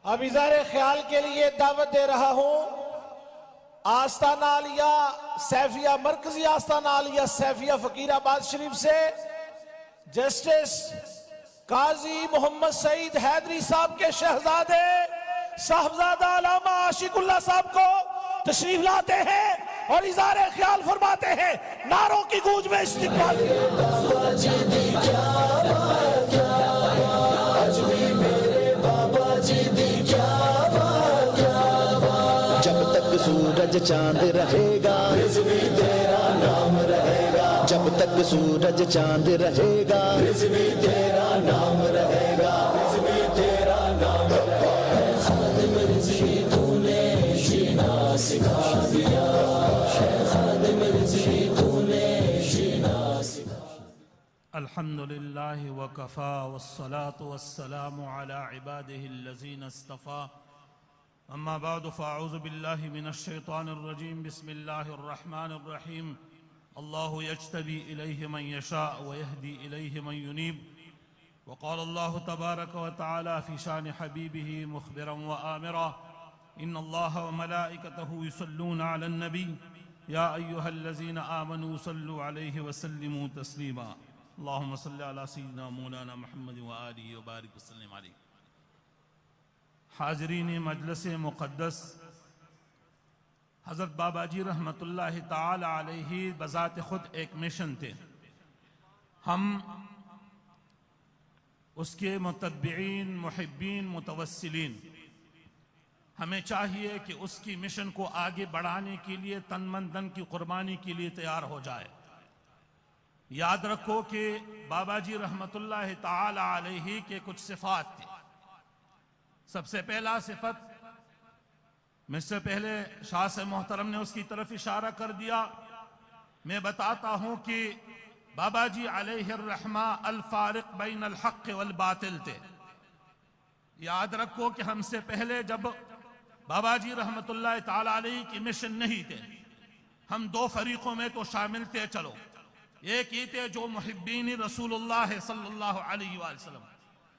اب اظہار خیال کے لیے دعوت دے رہا ہوں آستانہ عالیہ سیفیہ مرکزی آستانہ عالیہ سیفیہ فقیر آباد شریف سے جسٹس قاضی محمد سعید حیدری صاحب کے شہزادے صاحبزادہ علامہ عاشق اللہ صاحب کو تشریف لاتے ہیں اور اظہار خیال فرماتے ہیں۔ نعروں کی گونج میں استقبال۔ جب تک سورج چاند رہے گا رضوی تیرا نام رہے گا، جب تک سورج چاند رہے گا رضوی تیرا نام رہے گا، رضوی تیرا نام رہے گا۔ خادم رضوی تو نے جینا سکھا دیا، خادم رضوی تو نے جینا سکھا دیا۔ الحمدللہ وکفا والصلاة والسلام علی عباده الذین اصطفا، اما بعد فاعوذ باللہ من الشیطان الرجیم، بسم اللہ الرحمن الرحیم۔ اللہ یجتبی الیہ من یشاء ویہدی الیہ من ینیب، وقال اللہ تبارک وتعالی فی شان حبیبہ مخبرا وآمرا، ان اللہ وملائکتہ یصلون علی النبی یا ایہا الذین آمنوا صلوا علیہ وسلموا تسلیما، اللہم صلی علی سیدنا مولانا محمد وآلہ وبارک وسلم علیہ۔ حاضرین مجلس مقدس، حضرت بابا جی رحمت اللہ تعالی علیہ بذات خود ایک مشن تھے۔ ہم اس کے متبعین، محبین، متوسلین، ہمیں چاہیے کہ اس کی مشن کو آگے بڑھانے کے لیے تن من دن کی قربانی کے لیے تیار ہو جائے۔ یاد رکھو کہ بابا جی رحمت اللہ تعالی علیہ کے کچھ صفات تھے۔ سب سے پہلا صفت، مجھ سے پہلے شاہ سے محترم نے اس کی طرف اشارہ کر دیا، میں بتاتا ہوں کہ بابا جی علیہ الرحمہ الفارق بین الحق والباطل تھے۔ یاد رکھو کہ ہم سے پہلے جب بابا جی رحمت اللہ تعالی علیہ کی مشن نہیں تھے، ہم دو فریقوں میں تو شامل تھے۔ چلو، ایک یہ تھے جو محبین رسول اللہ صلی اللہ علیہ وآلہ وسلم،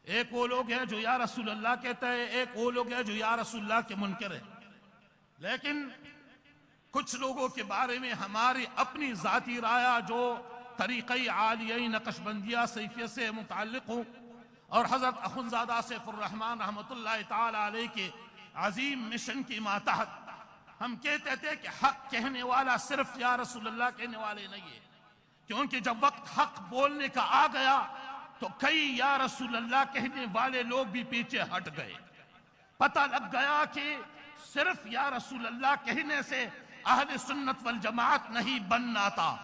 ایک وہ لوگ ہیں جو یا رسول اللہ کہتا ہے، ایک وہ لوگ ہیں جو یا رسول اللہ کے منکر ہیں۔ لیکن کچھ لوگوں کے بارے میں ہماری اپنی ذاتی رائے جو طریقہ عالیہ نقشبندیہ سیفیہ سے متعلق ہوں، اور حضرت اخونزادہ سیف الرحمن رحمت اللہ تعالی علیہ کے عظیم مشن کی ماتحت ہم کہتے تھے کہ حق کہنے والا صرف یا رسول اللہ کہنے والے نہیں ہے، کیونکہ جب وقت حق بولنے کا آ گیا تو کئی یا رسول اللہ کہنے والے لوگ بھی پیچھے ہٹ گئے۔ پتہ لگ گیا کہ صرف یا رسول اللہ کہنے سے اہل سنت والجماعت نہیں بننا تھا۔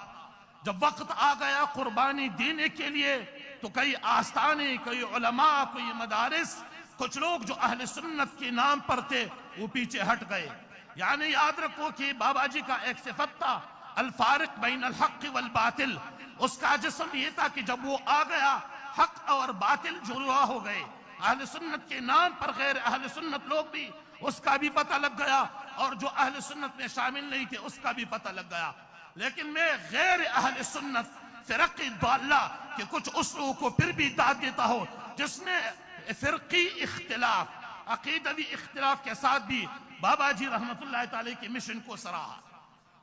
جب وقت آ گیا قربانی دینے کے لیے تو کئی آستانے، کئی علماء، کوئی مدارس، کچھ لوگ جو اہل سنت کے نام پر تھے وہ پیچھے ہٹ گئے۔ یعنی یاد رکھو کہ بابا جی کا ایک صفت تھا الفارق بین الحق والباطل۔ اس کا جسم یہ تھا کہ جب وہ آ گیا حق اور باطل جڑوا ہو گئے، اہل سنت کے نام پر غیر اہل سنت لوگ بھی، اس کا بھی پتہ لگ گیا، اور جو اہل سنت میں شامل نہیں تھے اس کا بھی پتہ لگ گیا۔ لیکن میں غیر اہل سنت فرقی ضالہ کہ کچھ اصولوں کو پھر بھی داد دیتا ہوں، جس نے فرقی اختلاف، عقیدوی اختلاف کے ساتھ بھی بابا جی رحمت اللہ تعالی کی مشن کو سراہا۔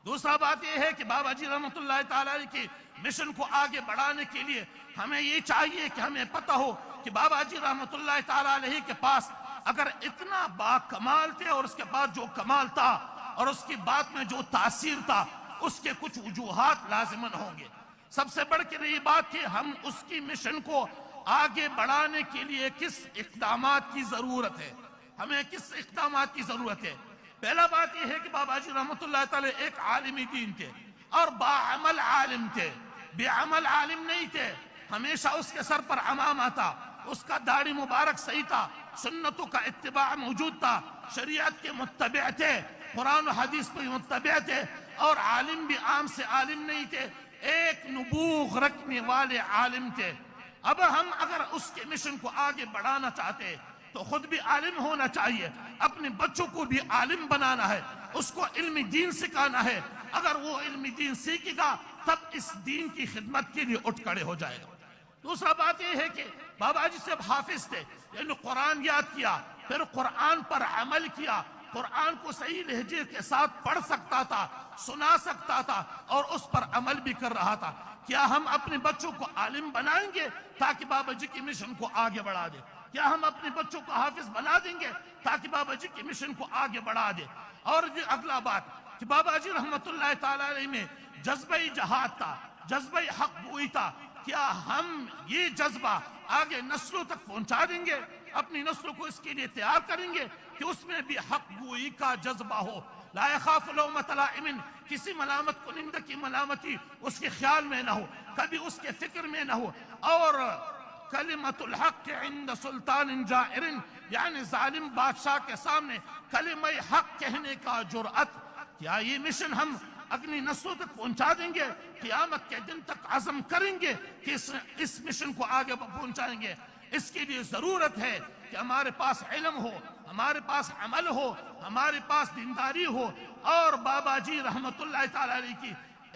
دوسرا بات یہ ہے کہ بابا جی رحمت اللہ تعالی کی مشن کو آگے بڑھانے کے لیے ہمیں یہ چاہیے کہ ہمیں پتہ ہو کہ بابا جی رحمت اللہ تعالی علیہ کے پاس اگر اتنا با کمال تھے، اور اس کے بعد جو کمال تھا اور اس کی بات میں جو تاثیر تھا، اس کے کچھ وجوہات لازماً ہوں گے۔ سب سے بڑھ کے یہ بات کہ ہم اس کی مشن کو آگے بڑھانے کے لیے کس اقدامات کی ضرورت ہے، ہمیں کس اقدامات کی ضرورت ہے۔ پہلا بات یہ ہے کہ بابا جی رحمت اللہ تعالی ایک عالمی دین تھے اور باعمل عالم تھے، بے عمل عالم نہیں تھے۔ ہمیشہ اس کے سر پر عمامہ تھا، اس کا داڑھی مبارک صحیح تھا، سنتوں کا اتباع موجود تھا، شریعت کے متبع تھے، قرآن و حدیث پر متبع تھے، اور عالم بھی عام سے عالم نہیں تھے، ایک نبوغ رکھنے والے عالم تھے۔ اب ہم اگر اس کے مشن کو آگے بڑھانا چاہتے تو خود بھی عالم ہونا چاہیے، اپنے بچوں کو بھی عالم بنانا ہے، اس کو علم دین سکھانا ہے۔ اگر وہ علم دین سیکھے گا تب اس دین کی خدمت کے لیے اٹھ کھڑے ہو جائے گا۔ دوسرا بات یہ ہے کہ بابا جی صاحب حافظ تھے، یعنی قرآن یاد کیا، پھر قرآن پر عمل کیا، قرآن کو صحیح لہجے کے ساتھ پڑھ سکتا تھا، سنا سکتا تھا اور اس پر عمل بھی کر رہا تھا۔ کیا ہم اپنے بچوں کو عالم بنائیں گے تاکہ بابا جی کی مشن کو آگے بڑھا دیں؟ کیا ہم اپنے بچوں کو حافظ بنا دیں گے تاکہ بابا جی کی مشن کو آگے بڑھا دیں؟ اور یہ اگلا بات کہ بابا جی رحمت اللہ تعالیٰ علیہ میں جذبہ جہاد تھا، جذبہ حق گوئی تھا۔ کیا ہم یہ جذبہ آگے نسلوں تک پہنچا دیں گے؟ اپنی نسلوں کو اس کے لیے تیار کریں گے کہ اس میں بھی حق گوئی کا جذبہ ہو؟ لا يخاف لومۃ لائم، کسی ملامت کنندہ کی ملامتی اس کے خیال میں نہ ہو، کبھی اس کے فکر میں نہ ہو۔ اور کلمۃ الحق عند سلطان جائر، یعنی ظالم بادشاہ کے سامنے کلمہ حق کہنے کا جرأت۔ کیا یہ مشن ہم اپنی نسلوں تک پہنچا دیں گے؟ قیامت کے دن تک عزم کریں گے کہ اس مشن کو آگے پہنچائیں گے؟ اس کے لیے ضرورت ہے کہ ہمارے پاس علم ہو، ہمارے پاس عمل ہو، ہمارے پاس دینداری ہو، اور بابا جی رحمت اللہ تعالیٰ علیہ کی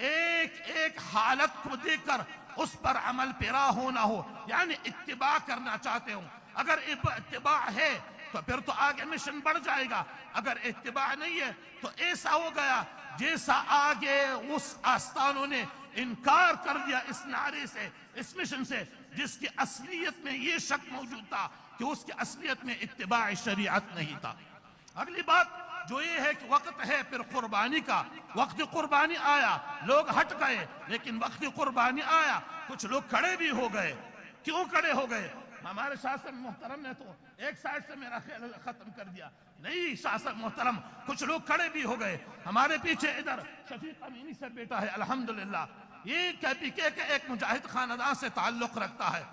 ایک ایک حالت کو دیکھ کر اس پر عمل پیرا ہونا ہو، یعنی اتباع کرنا چاہتے ہوں۔ اگر اتباع ہے تو پھر تو آگے مشن بڑھ جائے گا، اگر اتباع نہیں ہے تو ایسا ہو گیا جیسا آگے اس آستانوں نے انکار کر دیا اس نعرے سے، اس مشن سے، جس کی اصلیت میں یہ شک موجود تھا کہ اس کی اصلیت میں اتباع شریعت نہیں تھا۔ اگلی بات جو یہ ہے کہ وقت ہے پھر قربانی کا۔ وقت قربانی آیا، لوگ ہٹ گئے، لیکن وقت قربانی آیا کچھ لوگ کھڑے بھی ہو گئے۔ کیوں کھڑے ہو گئے؟ ہمارے شاہ صاحب محترم نے تو ایک سائڈ سے میرا خیال ختم کر دیا، نہیں شاہ صاحب محترم، کچھ لوگ کھڑے بھی ہو گئے۔ ہمارے پیچھے ادھر شفیق امینی سے بیٹا ہے، الحمدللہ یہ کے ایک مجاہد خاندان سے تعلق رکھتا ہے۔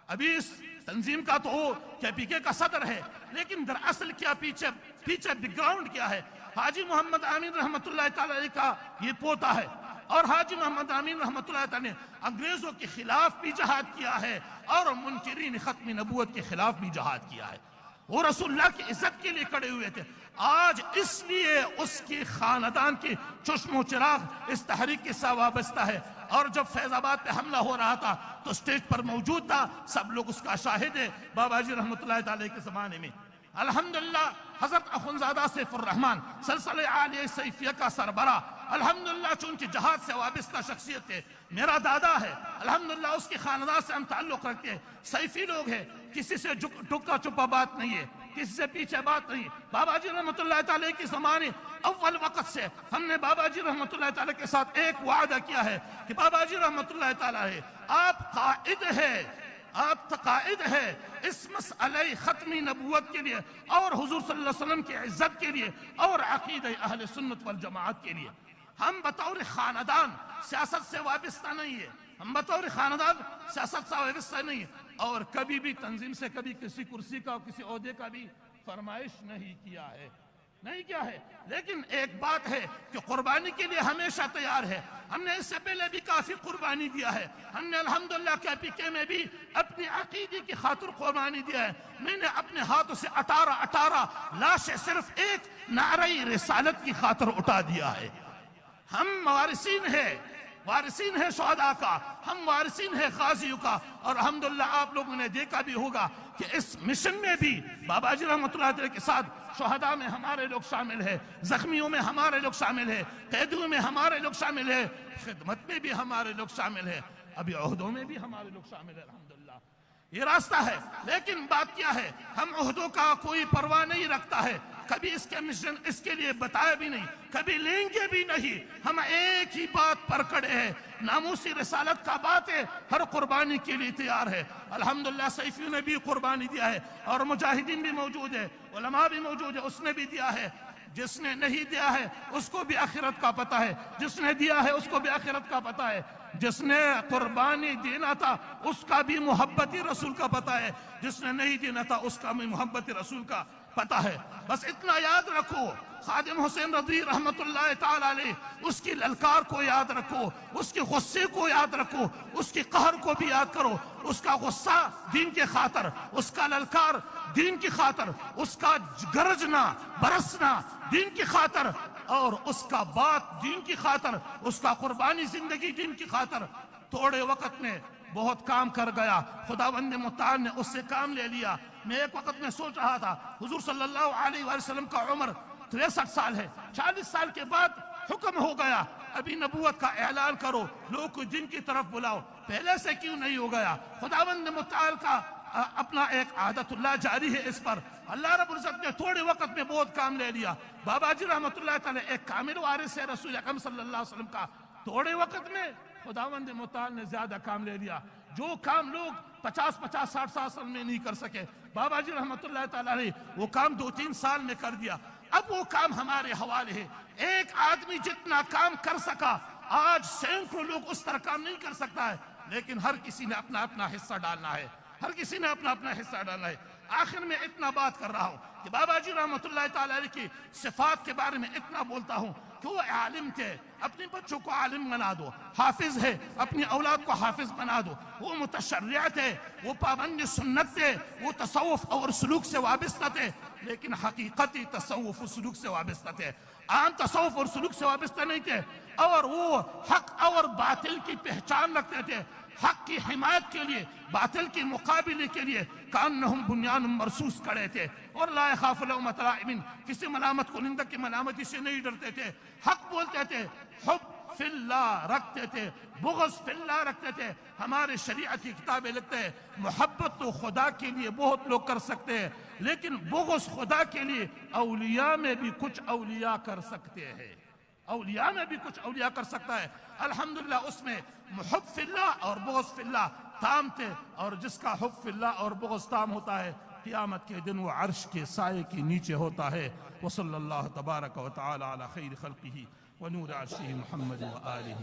ابھی اس تنظیم کا تو وہ کے کا صدر ہے، لیکن دراصل کیا پیچھے بیک گراؤنڈ کیا ہے؟ حاجی محمد امین رحمت اللہ تعالیٰ علیہ کا یہ پوتا ہے، اور حاجی محمد امین رحمت اللہ تعالیٰ نے انگریزوں کے خلاف بھی جہاد کیا ہے اور منکرین ختم نبوت کے خلاف بھی جہاد کیا ہے۔ وہ رسول اللہ کی عزت کے لیے کھڑے ہوئے تھے۔ آج اس لیے اس کی خاندان کی چشم و چراغ اس تحریک کے ساتھ وابستہ ہے، اور جب فیض آباد پہ حملہ ہو رہا تھا تو سٹیج پر موجود تھا، سب لوگ اس کا شاہد ہے بابا جی رحمت اللہ تعالی کے زمانے میں۔ الحمدللہ حضرت اخونزادہ سیف الرحمن سلسلہ عالیہ سیفیہ کا سربراہ، الحمدللہ چونکہ جہاد سے وابستہ شخصیت ہے، میرا دادا ہے، الحمدللہ اس کی خاندان سے ہم تعلق رکھتے ہیں، سیفی لوگ ہیں، کسی سے ٹکا چپا بات نہیں ہے، کسی سے پیچھے بات نہیں۔ بابا جی رحمت اللہ تعالی کی زمانے اول وقت سے ہم نے بابا جی رحمت اللہ تعالی کے ساتھ ایک وعدہ کیا ہے کہ بابا جی رحمت اللہ تعالی ہے، آپ قائد ہے، آپ قائد ہے اس مسئلہ ختمی نبوت کے لیے اور حضور صلی اللہ علیہ وسلم کی عزت کے لیے اور عقیدہ اہل سنت والجماعت کے لیے۔ ہم بطور خاندان سیاست سے وابستہ نہیں ہے، ہم بطور خاندان سیاست سے وابستہ نہیں ہے، اور کبھی بھی تنظیم سے کبھی کسی کرسی کا کسی عہدے کا بھی فرمائش نہیں کیا ہے، نہیں کیا ہے۔ لیکن ایک بات ہے کہ قربانی کے لیے ہمیشہ تیار ہے۔ ہم نے اس سے پہلے بھی کافی قربانی دیا ہے، ہم نے الحمدللہ کے میں بھی اپنی عقیدے کی خاطر قربانی دیا ہے۔ میں نے اپنے ہاتھوں سے 18 لاشیں صرف ایک نعرہ رسالت کی خاطر اٹھا دیا ہے۔ ہم وارثین ہیں شہداء کا، ہم وارثین ہیں غازیوں کا، اور الحمدللہ آپ لوگوں نے دیکھا بھی ہوگا کہ اس مشن میں بھی بابا جی رحمت اللہ علیہ کے ساتھ شہداء میں ہمارے لوگ شامل ہیں، زخمیوں میں ہمارے لوگ شامل ہیں، قیدیوں میں ہمارے لوگ شامل ہیں، خدمت میں بھی ہمارے لوگ شامل ہیں، ابھی عہدوں میں بھی ہمارے لوگ شامل ہیں، الحمدللہ یہ راستہ ہے۔ لیکن بات کیا ہے، ہم عہدوں کا کوئی پرواہ نہیں رکھتا ہے، کبھی اس کے مشن اس کے لیے بتایا بھی نہیں، کبھی لیں گے بھی نہیں۔ ہم ایک ہی بات پر کھڑے ہیں، ناموسی رسالت کا بات ہے، ہر قربانی کے لیے تیار ہے۔ الحمدللہ سیفیوں نے بھی قربانی دیا ہے، اور مجاہدین بھی موجود ہے، علماء بھی موجود ہے، اس نے بھی دیا ہے۔ جس نے نہیں دیا ہے اس کو بھی آخرت کا پتہ ہے، جس نے دیا ہے اس کو بھی آخرت کا پتہ ہے۔ جس نے قربانی دینا تھا اس کا بھی محبت رسول کا پتہ ہے، جس نے نہیں دینا تھا اس کا بھی محبت رسول کا پتہ ہے۔ بس اتنا یاد رکھو، خادم حسین رضوی رحمت اللہ تعالی علیہ، اس کی للکار کو یاد رکھو، اس کے غصے کو یاد رکھو، اس کی قہر کو بھی یاد کرو۔ اس کا غصہ دین کے خاطر، اس کا للکار دین کی خاطر، اس کا گرجنا برسنا دین کی خاطر، اور اس کا بات دین کی خاطر، اس کا قربانی زندگی دین کی خاطر۔ تھوڑے وقت میں بہت کام کر گیا، خداوند متعال نے اس سے کام لے لیا، میں ایک وقت میں سوچ رہا تھا حضور صلی اللہ علیہ وآلہ وسلم کا عمر 63 سال ہے، 40 سال کے بعد حکم ہو گیا ابھی نبوت کا اعلان کرو، لوگ کو دین کی طرف بلاؤ، پہلے سے کیوں نہیں ہو گیا؟ خداوند متعال کا اپنا ایک عادت اللہ جاری ہے اس پر. اللہ رب العزت نے تھوڑے وقت میں بہت کام لے لیا. بابا جی رحمت اللہ تعالی ایک کامل وارث ہے رسول اکرم صلی اللہ علیہ وسلم کا، تھوڑے وقت میں خداوند متعال نے زیادہ کام لے لیا. جو کام لوگ 50 60 سال میں نہیں کر سکے، بابا جی رحمت اللہ تعالی نے وہ کام 2-3 سال میں کر دیا. اب وہ کام ہمارے حوالے ہے. ایک آدمی جتنا کام کر سکا آج سینکڑوں لوگ اس طرح کام نہیں کر سکتا ہے، لیکن ہر کسی نے اپنا اپنا حصہ ڈالنا ہے، ہر کسی نے اپنا اپنا حصہ ڈالنا ہے. آخر میں اتنا بات کر رہا ہوں کہ بابا جی رحمت اللہ تعالی علیہ کی صفات کے بارے میں اتنا بولتا ہوں کہ وہ عالم تھے، اپنے بچوں کو عالم بنا دو. حافظ ہے، اپنی اولاد کو حافظ بنا دو. وہ متشرع تھے، وہ پابند سنت تھے، وہ تصوف اور سلوک سے وابستہ تھے، لیکن حقیقتی تصوف و سلوک سے وابستہ تھے، عام تصوف اور سلوک سے وابستہ نہیں تھے. اور وہ حق اور باطل کی پہچان رکھتے تھے، حق کی حمایت کے لیے، باطل کے مقابلے کے لیے کانہم بنیان مرصوص کھڑے تھے. اور لا یخاف لومۃ لائم، کسی ملامت کنندہ کی ملامتی سے نہیں ڈرتے تھے. حق بولتے تھے، حب فی اللہ رکھتے تھے، بغض فی اللہ رکھتے تھے. ہمارے شریعت کی کتابیں لکھتے ہیں محبت تو خدا کے لیے بہت لوگ کر سکتے ہیں، لیکن بغض خدا کے لیے اولیاء میں بھی کچھ اولیاء کر سکتے ہیں، اولیاء میں بھی کچھ اولیاء کر سکتا ہے. الحمدللہ اس میں محب فی اللہ اور بغض فی اللہ تام تھے. اور جس کا حب فی اللہ اور بغض تام ہوتا ہے قیامت کے دن وہ عرش کے سائے کے نیچے ہوتا ہے. وصلی اللہ تبارک و تعالی علی خیر خلقہ ونور عرشہ محمد و آلہ.